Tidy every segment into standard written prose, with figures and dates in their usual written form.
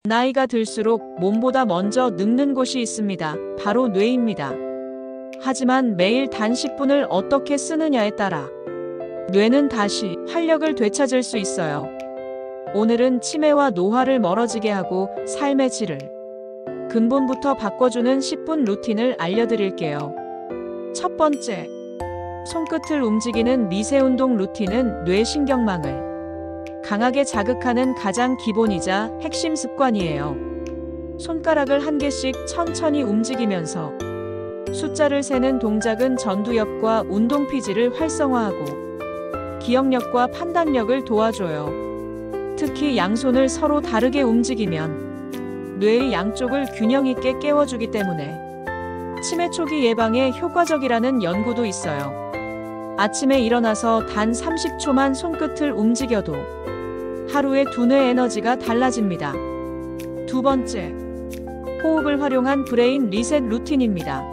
나이가 들수록 몸보다 먼저 늙는 곳이 있습니다. 바로 뇌입니다. 하지만 매일 단 10분을 어떻게 쓰느냐에 따라 뇌는 다시 활력을 되찾을 수 있어요. 오늘은 치매와 노화를 멀어지게 하고 삶의 질을 근본부터 바꿔주는 10분 루틴을 알려드릴게요. 첫 번째, 손끝을 움직이는 미세운동 루틴은 뇌신경망을 강하게 자극하는 가장 기본이자 핵심 습관이에요. 손가락을 한 개씩 천천히 움직이면서 숫자를 세는 동작은 전두엽과 운동피지를 활성화하고 기억력과 판단력을 도와줘요. 특히 양손을 서로 다르게 움직이면 뇌의 양쪽을 균형 있게 깨워주기 때문에 치매 초기 예방에 효과적이라는 연구도 있어요. 아침에 일어나서 단 30초만 손끝을 움직여도 하루의 두뇌 에너지가 달라집니다. 두 번째, 호흡을 활용한 브레인 리셋 루틴입니다.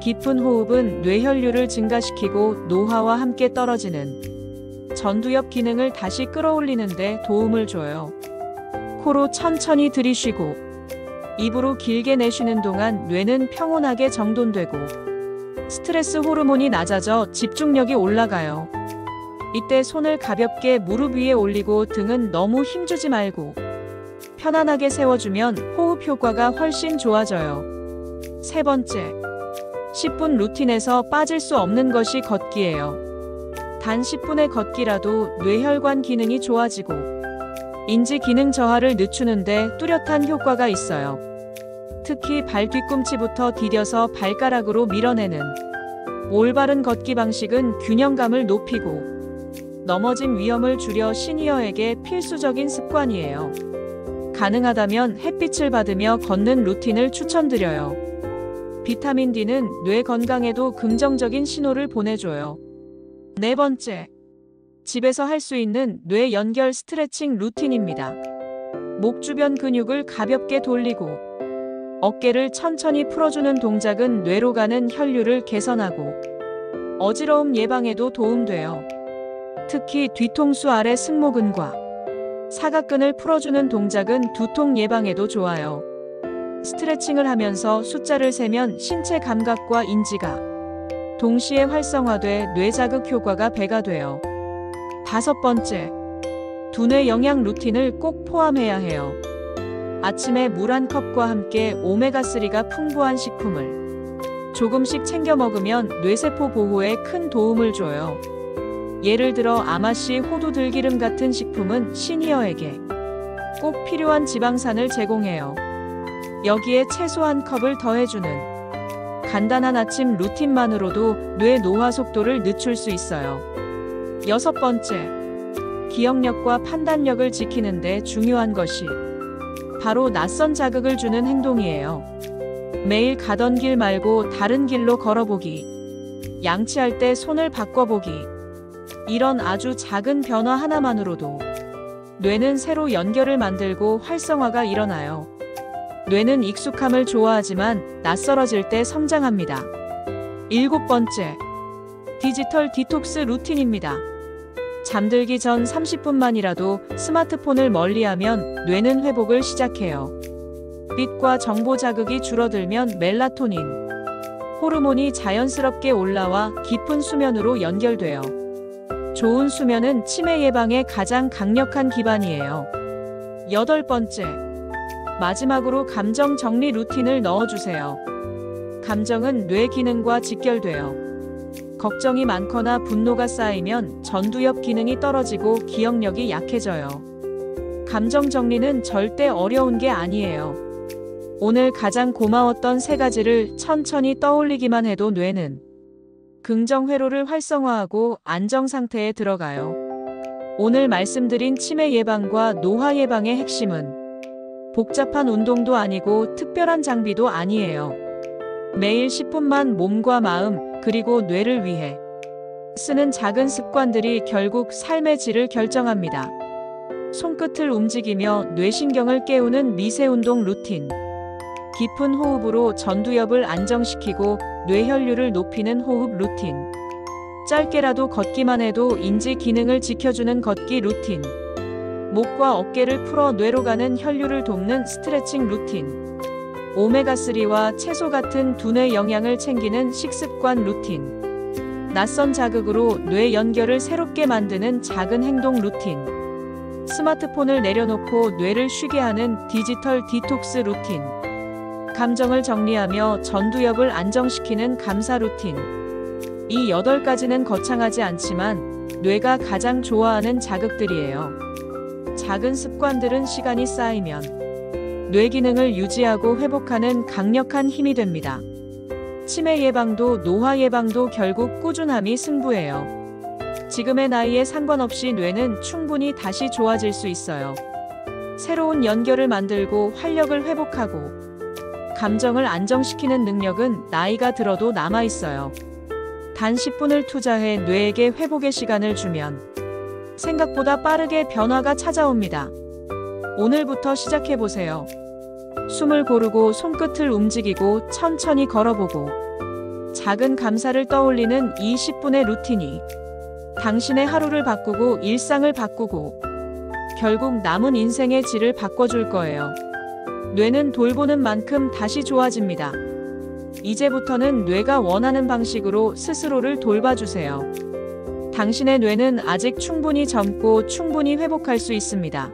깊은 호흡은 뇌혈류를 증가시키고 노화와 함께 떨어지는 전두엽 기능을 다시 끌어올리는 데 도움을 줘요. 코로 천천히 들이쉬고 입으로 길게 내쉬는 동안 뇌는 평온하게 정돈되고 스트레스 호르몬이 낮아져 집중력이 올라가요. 이때 손을 가볍게 무릎 위에 올리고 등은 너무 힘주지 말고 편안하게 세워주면 호흡 효과가 훨씬 좋아져요. 세 번째, 10분 루틴에서 빠질 수 없는 것이 걷기예요. 단 10분의 걷기라도 뇌혈관 기능이 좋아지고 인지 기능 저하를 늦추는데 뚜렷한 효과가 있어요. 특히 발 뒤꿈치부터 디뎌서 발가락으로 밀어내는 올바른 걷기 방식은 균형감을 높이고 넘어짐 위험을 줄여 시니어에게 필수적인 습관이에요. 가능하다면 햇빛을 받으며 걷는 루틴을 추천드려요. 비타민 D는 뇌 건강에도 긍정적인 신호를 보내줘요. 네 번째, 집에서 할 수 있는 뇌 연결 스트레칭 루틴입니다. 목 주변 근육을 가볍게 돌리고 어깨를 천천히 풀어주는 동작은 뇌로 가는 혈류를 개선하고 어지러움 예방에도 도움돼요. 특히 뒤통수 아래 승모근과 사각근을 풀어주는 동작은 두통 예방에도 좋아요. 스트레칭을 하면서 숫자를 세면 신체 감각과 인지가 동시에 활성화돼 뇌자극 효과가 배가 돼요. 다섯 번째, 두뇌 영양 루틴을 꼭 포함해야 해요. 아침에 물 한 컵과 함께 오메가3가 풍부한 식품을 조금씩 챙겨 먹으면 뇌세포 보호에 큰 도움을 줘요. 예를 들어 아마씨 호두 들기름 같은 식품은 시니어에게 꼭 필요한 지방산을 제공해요. 여기에 채소 한 컵을 더해주는 간단한 아침 루틴만으로도 뇌 노화 속도를 늦출 수 있어요. 여섯 번째, 기억력과 판단력을 지키는 데 중요한 것이 바로 낯선 자극을 주는 행동이에요. 매일 가던 길 말고 다른 길로 걸어보기, 양치할 때 손을 바꿔보기, 이런 아주 작은 변화 하나만으로도 뇌는 새로 연결을 만들고 활성화가 일어나요. 뇌는 익숙함을 좋아하지만 낯설어질 때 성장합니다. 일곱 번째, 디지털 디톡스 루틴입니다. 잠들기 전 30분만이라도 스마트폰을 멀리하면 뇌는 회복을 시작해요. 빛과 정보 자극이 줄어들면 멜라토닌 호르몬이 자연스럽게 올라와 깊은 수면으로 연결돼요. 좋은 수면은 치매 예방에 가장 강력한 기반이에요. 여덟 번째, 마지막으로 감정 정리 루틴을 넣어주세요. 감정은 뇌 기능과 직결돼요. 걱정이 많거나 분노가 쌓이면 전두엽 기능이 떨어지고 기억력이 약해져요. 감정 정리는 절대 어려운 게 아니에요. 오늘 가장 고마웠던 3가지를 천천히 떠올리기만 해도 뇌는 긍정 회로를 활성화하고 안정 상태에 들어가요. 오늘 말씀드린 치매 예방과 노화 예방의 핵심은 복잡한 운동도 아니고 특별한 장비도 아니에요. 매일 10분만 몸과 마음 그리고 뇌를 위해 쓰는 작은 습관들이 결국 삶의 질을 결정합니다. 손끝을 움직이며 뇌신경을 깨우는 미세운동 루틴, 깊은 호흡으로 전두엽을 안정시키고 뇌혈류를 높이는 호흡 루틴, 짧게라도 걷기만 해도 인지 기능을 지켜주는 걷기 루틴, 목과 어깨를 풀어 뇌로 가는 혈류를 돕는 스트레칭 루틴. 오메가3와 채소 같은 두뇌 영양을 챙기는 식습관 루틴. 낯선 자극으로 뇌 연결을 새롭게 만드는 작은 행동 루틴. 스마트폰을 내려놓고 뇌를 쉬게 하는 디지털 디톡스 루틴. 감정을 정리하며 전두엽을 안정시키는 감사 루틴. 이 8가지는 거창하지 않지만 뇌가 가장 좋아하는 자극들이에요. 작은 습관들은 시간이 쌓이면 뇌 기능을 유지하고 회복하는 강력한 힘이 됩니다. 치매 예방도 노화 예방도 결국 꾸준함이 승부예요. 지금의 나이에 상관없이 뇌는 충분히 다시 좋아질 수 있어요. 새로운 연결을 만들고 활력을 회복하고 감정을 안정시키는 능력은 나이가 들어도 남아있어요. 단 10분을 투자해 뇌에게 회복의 시간을 주면 생각보다 빠르게 변화가 찾아옵니다. 오늘부터 시작해보세요. 숨을 고르고 손끝을 움직이고 천천히 걸어보고 작은 감사를 떠올리는 이 10분의 루틴이 당신의 하루를 바꾸고 일상을 바꾸고 결국 남은 인생의 질을 바꿔줄 거예요. 뇌는 돌보는 만큼 다시 좋아집니다. 이제부터는 뇌가 원하는 방식으로 스스로를 돌봐주세요. 당신의 뇌는 아직 충분히 젊고 충분히 회복할 수 있습니다.